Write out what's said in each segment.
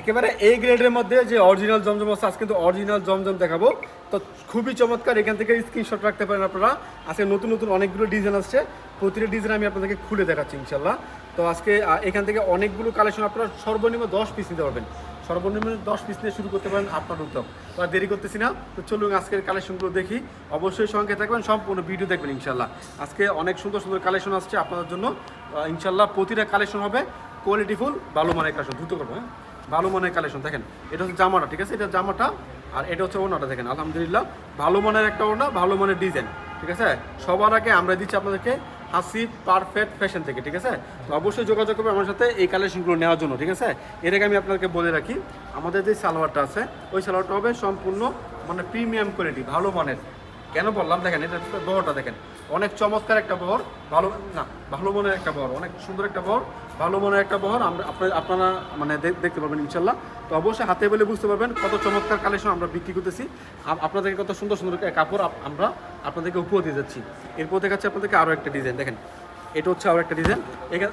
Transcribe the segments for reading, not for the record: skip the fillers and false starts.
একেবারে এই গ্রেডের মধ্যে যে অরিজিনাল জমজম আছে, আজকে কিন্তু অরিজিনাল জমজম দেখাবো। তো খুবই চমৎকার, এখান থেকে স্ক্রিনশট রাখতে পারেন আপনারা। আজকে নতুন নতুন অনেকগুলো ডিজাইন আসছে, প্রতিটা ডিজাইন আমি আপনাদেরকে খুলে দেখাচ্ছি ইনশাল্লাহ। তো আজকে এখান থেকে অনেকগুলো কালেকশন আপনারা সর্বনিম্ন 10 পিস নিতে পারবেন। সর্বনিম্ন 10 পিস নিয়ে শুরু করতে পারেন আপনার উদ্যোগ। তো আর দেরি করতেছি না, তো চলুন আজকের কালেকশনগুলো দেখি। অবশ্যই সঙ্গে থাকবেন, সম্পূর্ণ ভিডিও দেখবেন ইনশাল্লাহ। আজকে অনেক সুন্দর সুন্দর কালেকশন আসছে আপনাদের জন্য ইনশাল্লাহ। প্রতিটা কালেকশন হবে কোয়ালিটিফুল, ভালো মানের কালেকশন। দ্রুত করবো, হ্যাঁ, ভালো মানের কালেকশন। দেখেন এটা হচ্ছে জামাটা, ঠিক আছে, এটা জামাটা। আর এটা হচ্ছে ওড়নাটা, দেখেন আলহামদুলিল্লাহ ভালো মানের একটা ওড়না, ভালো মানের ডিজাইন, ঠিক আছে। সবার আগে আমরা দিচ্ছি আপনাদেরকে হাসিব পারফেক্ট ফ্যাশন থেকে, ঠিক আছে। তো অবশ্যই যোগাযোগ করবে আমার সাথে এই কালেকশনগুলো নেওয়ার জন্য, ঠিক আছে। এর আগে আমি আপনাদেরকে বলে রাখি, আমাদের যে সালোয়ারটা আছে ওই সালোয়ারটা হবে সম্পূর্ণ মানে প্রিমিয়াম কোয়ালিটি, ভালো মানের। কেন বললাম, দেখেন এটা বহরটা দেখেন, অনেক চমৎকার একটা বহর, ভালো না ভালো মনের একটা বহর, অনেক সুন্দর একটা বহর, ভালো মনের একটা বহর। আমরা আপনারা মানে দেখতে পাবেন ইনশাল্লাহ। তো অবশ্যই হাতে বলে বুঝতে পারবেন কত চমৎকার কালেকশন আমরা বিক্রি করতেছি। আপনাদেরকে কত সুন্দর সুন্দর কাপড় আমরা আপনাদেরকে উপহার দিয়ে যাচ্ছি। এরপর দেখাচ্ছি আপনাদেরকে আরও একটা ডিজাইন, দেখেন এটা হচ্ছে আরও একটা ডিজাইন।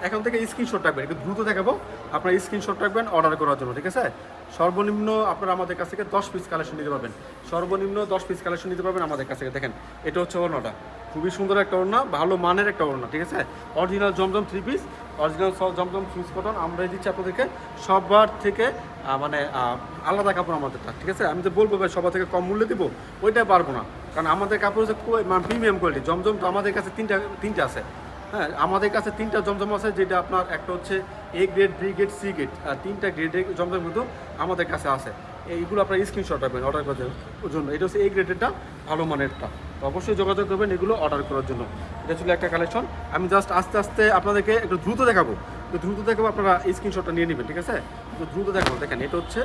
এখন থেকে স্ক্রিনশট রাখবেন, একটু দ্রুত দেখাবো, আপনার স্ক্রিনশট রাখবেন অর্ডার করার জন্য, ঠিক আছে। সর্বনিম্ন আপনারা আমাদের কাছ থেকে 10 পিস কালেকশন নিতে পারবেন, সর্বনিম্ন 10 পিস কালেকশন নিতে পারবেন আমাদের কাছ থেকে। দেখেন এটা হচ্ছে ওড়নাটা, খুবই সুন্দর একটা ওড়না, ভালো মানের একটা ওড়না, ঠিক আছে। অরিজিনাল জমজম 3 পিস, অরিজিনাল জমজম সুইস কটন আমরা দিচ্ছি আপনাদেরকে সবার থেকে মানে আলাদা কাপড় আমাদেরটা, ঠিক আছে। আমি তো বলবো ভাই সবার থেকে কম মূল্যে দিব, ওইটা পারবো না, কারণ আমাদের কাপড় হচ্ছে প্রিমিয়াম কোয়ালিটি। জমজম তো আমাদের কাছে তিনটা আছে, হ্যাঁ, আমাদের কাছে 3টা জমজম আছে, যেটা আপনার একটা হচ্ছে A grade, B grade, C grade, 3টা গ্রেডের জমজম কিন্তু আমাদের কাছে আছে। এইগুলো আপনার স্ক্রিনশট রাখবেন অর্ডার করার জন্য। এটা হচ্ছে এ গ্রেডেরটা, ভালো মানেরটা। তো অবশ্যই যোগাযোগ করবেন এগুলো অর্ডার করার জন্য। এটা ছিল একটা কালেকশন, আমি জাস্ট আস্তে আস্তে আপনাদেরকে একটু দ্রুত দেখাবো, আপনারা এই স্ক্রিনশটটা নিয়ে নেবেন, ঠিক আছে। একটু দ্রুত দেখাবো। দেখেন এটা হচ্ছে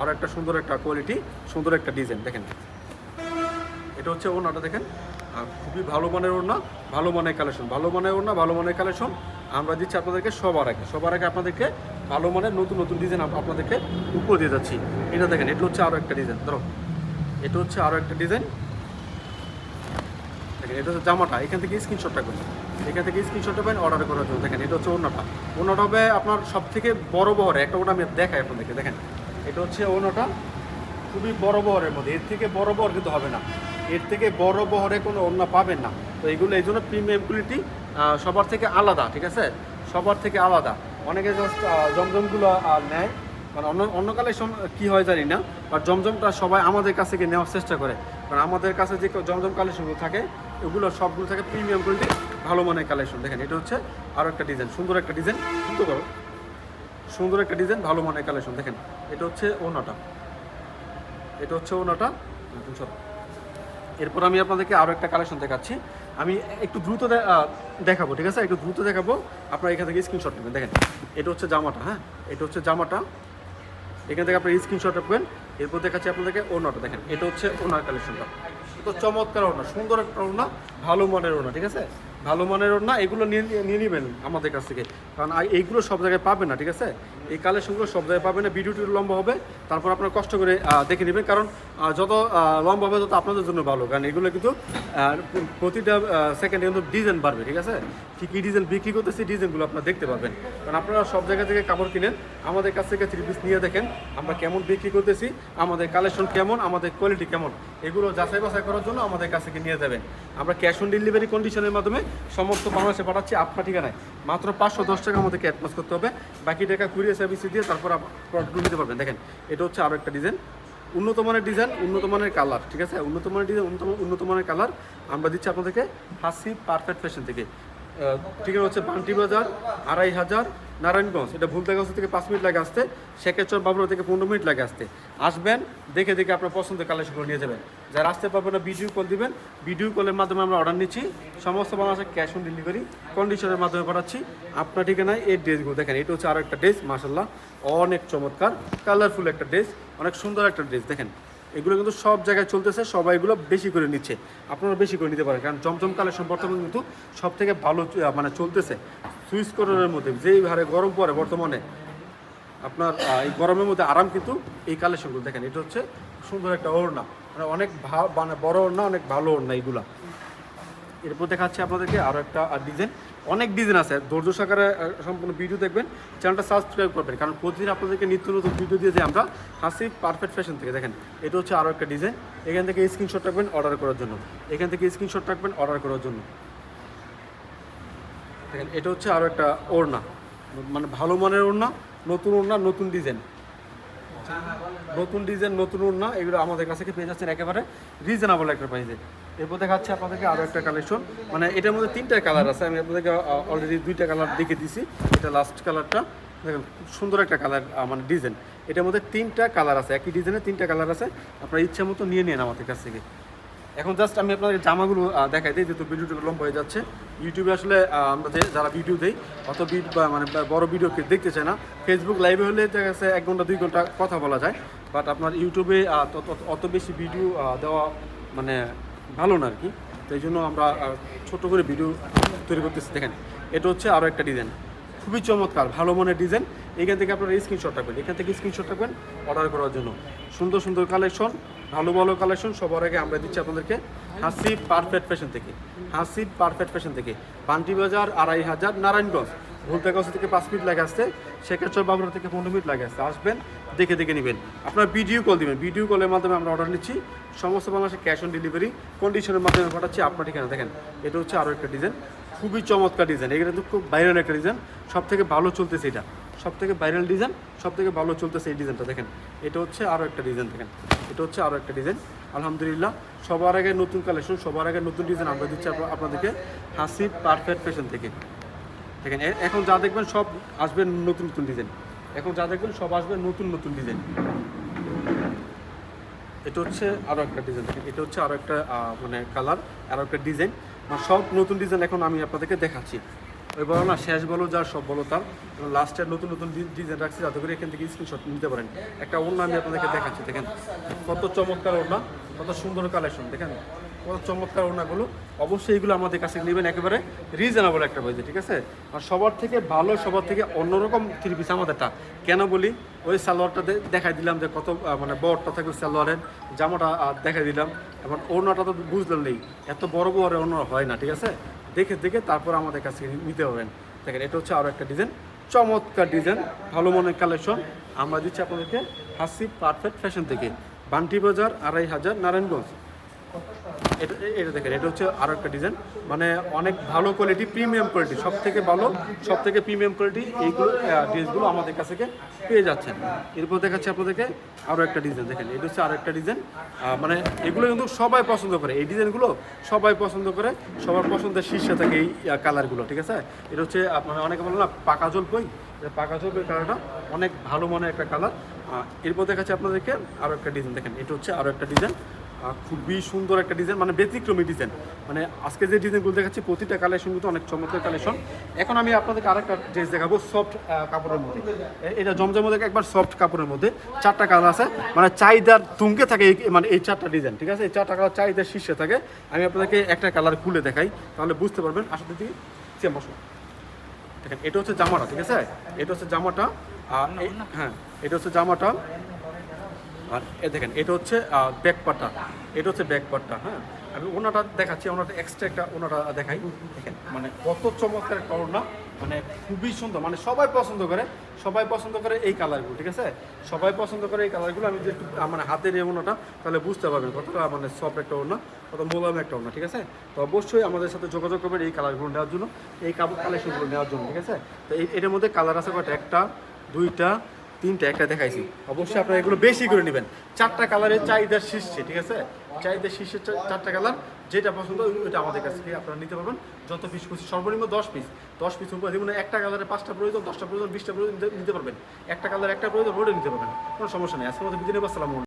আরও একটা সুন্দর একটা কোয়ালিটি, সুন্দর একটা ডিজাইন। দেখেন এটা হচ্ছে ওড়নাটা, দেখেন খুবই ভালো মানের ওড়না, ভালো মানের কালেকশন, ভালো মানের ওড়না, ভালো মানের কালেকশন আমরা দিচ্ছি আপনাদেরকে সবার আগে আপনাদেরকে ভালো মানের নতুন নতুন ডিজাইন আপনাদেরকে উপর দিয়ে যাচ্ছি। এটা দেখেন এটা হচ্ছে আরও একটা ডিজাইন, ধরো এটা হচ্ছে আরও একটা ডিজাইন। দেখেন এটা হচ্ছে জামাটা, এখান থেকে স্ক্রিনশট রাখবেন, এখান থেকে স্ক্রিনশট পাবেন অর্ডার করার জন্য। দেখেন এটা হচ্ছে ওড়নাটা হবে আপনার সব থেকে বড় বহরে একটা, ওটা আমি দেখাই আপনাদেরকে। দেখেন এটা হচ্ছে ওড়নাটা, খুবই বড় বহরের মধ্যে, এর থেকে বড় বহর কিন্তু হবে না, এর থেকে বড় বহরে কোনো ওড়না পাবেন না। তো এইগুলো এই জন্য প্রিমিয়াম কোয়ালিটি, সবার থেকে আলাদা, ঠিক আছে, সবার থেকে আলাদা। অনেকে জাস্ট জমজমগুলো নেয়, মানে অন্য কালেকশন কী হয় জানি না, বাট জমজমটা সবাই আমাদের কাছ থেকে নেওয়ার চেষ্টা করে, কারণ আমাদের কাছে যে জমজম কালেকশনগুলো থাকে এগুলো সবগুলো থাকে প্রিমিয়াম কোয়ালিটি, ভালো মানের কালেকশন। দেখেন এটা হচ্ছে আরও একটা ডিজাইন, সুন্দর একটা ডিজাইন, সুন্দর একটা ডিজাইন, ভালো মানের কালেকশন। দেখেন এটা হচ্ছে ওড়নাটা, এটা হচ্ছে ওড়নাটা। এরপর আমি আপনাদেরকে আরও একটা কালেকশন দেখাচ্ছি, আমি একটু দ্রুত দেখাবো, ঠিক আছে, একটু দ্রুত দেখাবো, আপনারা এখান থেকে স্ক্রিনশট নেবেন। দেখেন এটা হচ্ছে জামাটা, হ্যাঁ, এটা হচ্ছে জামাটা, এখান থেকে আপনার স্ক্রিনশট রাখবেন। এরপর দেখাচ্ছি আপনাদেরকে ওড়নাটা, দেখেন এটা হচ্ছে ওড়নার কালেকশনটা, তো চমৎকার ওড়না, সুন্দর একটা ওড়না, ভালো মানের ওড়না, ঠিক আছে, ভালো মানের ওড়না। এগুলো নিয়ে নেবেন আমাদের কাছ থেকে, কারণ এইগুলো সব জায়গায় পাবেন না, ঠিক আছে। এই কালেকশনগুলো সব জায়গায় পাবেন না, ভিডিওটি লম্বা হবে, তারপর আপনারা কষ্ট করে দেখে নেবেন, কারণ যত লম্বা হবে তত আপনাদের জন্য ভালো, কারণ এগুলো কিন্তু প্রতিটা সেকেন্ডে কিন্তু ডিজাইন বাড়বে, ঠিক আছে। কী ডিজাইন বিক্রি করতেছি ডিজাইনগুলো আপনারা দেখতে পাবেন, কারণ আপনারা সব জায়গা থেকে কাপড় কিনেন, আমাদের কাছ থেকে 3 পিস নিয়ে দেখেন আমরা কেমন বিক্রি করতেছি, আমাদের কালেকশন কেমন, আমাদের কোয়ালিটি কেমন, এগুলো যাচাই বাছাই করার জন্য আমাদের কাছ থেকে নিয়ে যাবেন। আমরা ক্যাশ অন ডেলিভারি কন্ডিশনের মাধ্যমে সমস্ত বাংলাদেশে পাঠাচ্ছি আপনার ঠিকানায়। মাত্র 510 টাকা আমাদেরকে অ্যাডভান্স করতে হবে, বাকি টাকা কুরিয়ার সার্ভিস দিয়ে তারপর প্রোডাক্টগুলো নিতে পারবেন। দেখেন এটা হচ্ছে আরও একটা ডিজাইন, উন্নত মানের ডিজাইন, উন্নত মানের কালার, ঠিক আছে, উন্নত মানের ডিজাইন, উন্নত মানের কালার আমরা দিচ্ছি আপনাদেরকে হাসিব পারফেক্ট ফ্যাশন থেকে। ঠিকানা হচ্ছে বান্টি বাজার 2500 নারায়ণগঞ্জ। এটা ভুলতাগঞ্জ থেকে 5 মিনিট লাগে আসতে, শেখেরচর বাবুরা থেকে 15 মিনিট লাগে আসতে। আসবেন, দেখে আপনার পছন্দের কালেকশনগুলো নিয়ে যাবেন। যারা আসতে পারবেন না ভিডিও কল দিবেন, ভিডিও কলের মাধ্যমে আমরা অর্ডার নিচ্ছি, সমস্ত বাংলাদেশে ক্যাশ অন ডেলিভারি কন্ডিশনের মাধ্যমে পাঠাচ্ছি আপনার ঠিকানায়। এই ড্রেসগুলো দেখেন, এটা হচ্ছে আরও একটা ড্রেস, মাশাআল্লাহ অনেক চমৎকার কালারফুল একটা ড্রেস, অনেক সুন্দর একটা ড্রেস। দেখেন এগুলো কিন্তু সব জায়গায় চলতেছে, সবাই এগুলো বেশি করে নিচ্ছে, আপনারা বেশি করে নিতে পারেন, কারণ জমজম কালেকশন বর্তমানে কিন্তু সব থেকে ভালো মানে চলতেছে। সুইচ কটনের মধ্যে যেই হারে গরম পড়ে বর্তমানে, আপনার এই গরমের মধ্যে আরাম কিন্তু এই কালেকশনগুলো। দেখেন এটা হচ্ছে সুন্দর একটা ওড়না, মানে অনেক মানে বড় ওড়না, অনেক ভালো ওড়না এইগুলা। এরপর দেখাচ্ছি আপনাদেরকে আরও একটা ডিজাইন, অনেক ডিজাইন আছে, ধৈর্য সহকারে সম্পূর্ণ ভিডিও দেখবেন, চ্যানেলটা সাবস্ক্রাইব করবেন, কারণ প্রতিদিন আপনাদেরকে নিত্য নতুন ভিডিও দিয়ে যাই আমরা হাসিব পারফেক্ট ফ্যাশন থেকে। দেখেন এটা হচ্ছে আরও একটা ডিজাইন, এখান থেকে স্ক্রিনশট রাখবেন অর্ডার করার জন্য, এখান থেকে স্ক্রিনশট রাখবেন অর্ডার করার জন্য। দেখেন এটা হচ্ছে আরও একটা ওড়না, মানে ভালো মানের ওড়না, নতুন ডিজাইন, নতুন ওড়না, এগুলো আমাদের কাছে পেয়ে যাচ্ছেন একেবারে রিজনেবল একটা প্রাইসে। এরপর দেখাচ্ছে আপনাদেরকে আরও একটা কালেকশন, মানে এটার মধ্যে 3টা কালার আছে, আমি আপনাদেরকে অলরেডি 2টা কালার দেখে দিছি, এটা লাস্ট কালারটা দেখেন খুব সুন্দর একটা কালার, মানে ডিজাইন। এটার মধ্যে 3টা কালার আছে, একই ডিজাইনে 3টা কালার আছে, আপনার ইচ্ছা মতো নিয়ে নেন আমাদের কাছ থেকে। এখন জাস্ট আমি আপনাদের জামাগুলো দেখাই দিই, যেহেতু ভিডিওটা লম্বা হয়ে যাচ্ছে। ইউটিউবে আসলে আমরা যারা ভিডিও দেই অত মানে বড় ভিডিও দেখতে চায় না, ফেসবুক লাইভে হলে দেখা গেছে 1 ঘন্টা 2 ঘন্টা কথা বলা যায়, বাট আপনার ইউটিউবে অত বেশি ভিডিও দেওয়া মানে ভালো না আর কি, তো এই জন্য আমরা ছোট করে ভিডিও তৈরি করতেছি। দেখেন এটা হচ্ছে আরও একটা ডিজাইন, খুবই চমৎকার ভালো মানের ডিজাইন। এখান থেকে আপনারা স্ক্রিনশট রাখবেন, এখান থেকে স্ক্রিনশট রাখবেন অর্ডার করার জন্য। সুন্দর সুন্দর কালেকশন, ভালো কালেকশন সবার আগে আমরা দিচ্ছি আপনাদেরকে হাসিব পারফেক্ট ফ্যাশন থেকে। হাসিব পারফেক্ট ফ্যাশন থেকে, পান্টি বাজার 2500 নারায়ণগঞ্জ, ভুলতাগঞ্জ থেকে 5 মিনিট লাগে আসতে, শেখারচর বাবুরা থেকে 15 মিনিট লাগে আসতে। আসবেন, দেখে নেবেন, আপনার ভিডিও কল দিবেন, ভিডিও কলের মাধ্যমে আমরা অর্ডার নিচ্ছি, সমস্ত বাংলাদেশে ক্যাশ অন ডেলিভারি কন্ডিশনের মাধ্যমে পাঠাচ্ছি আপনার ঠিকানা। দেখেন এটা হচ্ছে আরও একটা ডিজাইন, খুবই চমৎকার ডিজাইন, এটা কিন্তু খুব ভাইরাল একটা ডিজাইন, সব থেকে ভালো চলতেছে এটা, সব থেকে ভাইরাল ডিজাইন, সব থেকে ভালো চলতেছে এই ডিজাইনটা। দেখেন এটা হচ্ছে আরও একটা ডিজাইন, দেখেন এটা হচ্ছে আরও একটা ডিজাইন। আলহামদুলিল্লাহ সবার আগে নতুন কালেকশন, সবার আগে নতুন ডিজাইন আমরা দিচ্ছি আপনাদেরকে হাসিব পারফেক্ট ফ্যাশন থেকে। দেখেন এখন যা দেখবেন সব আসবে নতুন ডিজাইন, এখন যা দেখবেন সব আসবে নতুন ডিজাইন। এটা হচ্ছে আরও একটা ডিজাইন, দেখেন এটা হচ্ছে আরও একটা মানে কালার, আরও একটা ডিজাইন, মানে সব নতুন ডিজাইন এখন আমি আপনাদেরকে দেখাচ্ছি। ওই বলো না শেষ বলো যার সব বলো তার, লাস্টের নতুন ডিজাইন রাখছি যাতে করে এখান থেকে স্ক্রিনশট নিতে পারেন। একটা ওড়না আমি আপনাদেরকে দেখাচ্ছি, দেখেন কত চমৎকার ওড়না, কত সুন্দর কালেকশন, দেখেন কত চমৎকার ওড়নাগুলো। অবশ্যই এগুলো আমাদের কাছে নেবেন একেবারে রিজনেবল একটা প্রাইসে, ঠিক আছে। আর সবার থেকে ভালো, সবার থেকে অন্যরকম 3 পিস আমাদেরটা। কেন বলি, ওই সালোয়ারটা দেখাই দিলাম যে কত মানে বড়টা থাকবে সালোয়ারের, জামাটা দেখাই দিলাম, এবং ওড়নাটা তো বুঝলেন নেই, এত বড় ওড়না হয় না, ঠিক আছে। দেখে তারপর আমাদের কাছে নিতে পারবেন। দেখেন এটা হচ্ছে আরও একটা ডিজাইন, চমৎকার ডিজাইন, ভালো মনের কালেকশন আমরা দিচ্ছি আপনাদেরকে হাসিব পারফেক্ট ফ্যাশন থেকে, বান্টি বাজার 2500 নারায়ণগঞ্জ। এটা দেখেন এটা হচ্ছে আরও একটা ডিজাইন, মানে অনেক ভালো কোয়ালিটি, প্রিমিয়াম কোয়ালিটি, সব থেকে ভালো, সব থেকে প্রিমিয়াম কোয়ালিটি এইগুলো ড্রেসগুলো আমাদের কাছ থেকে পেয়ে যাচ্ছেন। এরপর দেখাচ্ছি আপনাদেরকে আরও একটা ডিজাইন, দেখেন এটা হচ্ছে আরও একটা ডিজাইন, মানে এগুলো কিন্তু সবাই পছন্দ করে, এই ডিজাইনগুলো সবাই পছন্দ করে, সবার পছন্দের শীর্ষে থাকে এই কালারগুলো, ঠিক আছে। এটা হচ্ছে মানে অনেকে বলে না পাকা জলপাই, পাকা জলপাই কালারটা অনেক ভালো মানের একটা কালার। এরপর দেখাচ্ছি আপনাদেরকে আরও একটা ডিজাইন, দেখেন এটা হচ্ছে আরও একটা ডিজাইন, খুবই সুন্দর একটা ডিজাইন, মানে ব্যতিক্রমী ডিজাইন। মানে আজকে যে ডিজাইনগুলো দেখাচ্ছি প্রতিটা কালেকশন কিন্তু অনেক চমৎকার কালেকশন। এখন আমি আপনাদেরকে আরেকটা ড্রেস দেখাবো সফট কাপড়ের মধ্যে, এটা জমজমের মধ্যে একবার সফট কাপড়ের মধ্যে 4টা কালার আছে, মানে চাহিদার তুঙ্গে থাকে মানে এই 4টা ডিজাইন, ঠিক আছে। এই 4টা কালার চাহিদার শীর্ষে থাকে। আমি আপনাদেরকে একটা কালার খুলে দেখাই, তাহলে বুঝতে পারবেন। আসলে দেখি সেম বসো, দেখেন এটা হচ্ছে জামাটা, ঠিক আছে, এটা হচ্ছে জামাটা, হ্যাঁ এটা হচ্ছে জামাটা। আর দেখেন এটা হচ্ছে ব্যাক পার্টটা, এটা হচ্ছে ব্যাক পার্টটা। হ্যাঁ আমি ওনাটা দেখাচ্ছি, ওনাটা এক্সট্রা একটা ওনাটা দেখাই, দেখেন মানে কত চমৎকার একটা ওড়না, মানে খুবই সুন্দর, মানে সবাই পছন্দ করে এই কালারগুলো, ঠিক আছে। সবাই পছন্দ করে এই কালারগুলো। আমি যে একটু মানে হাতে নিয়ে ওনাটা, তাহলে বুঝতে পারবেন কতটা মানে সফট একটা ওড়না, কত মোলায়েম একটা ওড়না, ঠিক আছে। তো অবশ্যই আমাদের সাথে যোগাযোগ করবেন এই কালারগুলো নেওয়ার জন্য, এই কালেকশনগুলো নেওয়ার জন্য, ঠিক আছে। তো এটার মধ্যে কালার আছে কয়টা, 1টা 2টা 3টা, একটা দেখাইছি। অবশ্যই আপনারা এগুলো বেশি করে নেবেন, 4টা কালারের চাহিদার শীর্ষে, ঠিক আছে। চাহিদার শীর্ষে 4টা কালার, যেটা পছন্দ ওইটা আমাদের কাছ থেকে আপনারা নিতে পারবেন। যত পিস খুশি, সর্বনিম্ন 10 পিস উপরে যেমন একটা কালারে 5টা প্রয়োজন, 10টা প্রয়োজন, 20টা প্রয়োজন নিতে পারবেন। একটা কালার একটা প্রয়োজন ওটা নিতে পারবেন, কোনো সমস্যা নেই। আজকের মতো বিদিনে আসসালামু আলাইকুম।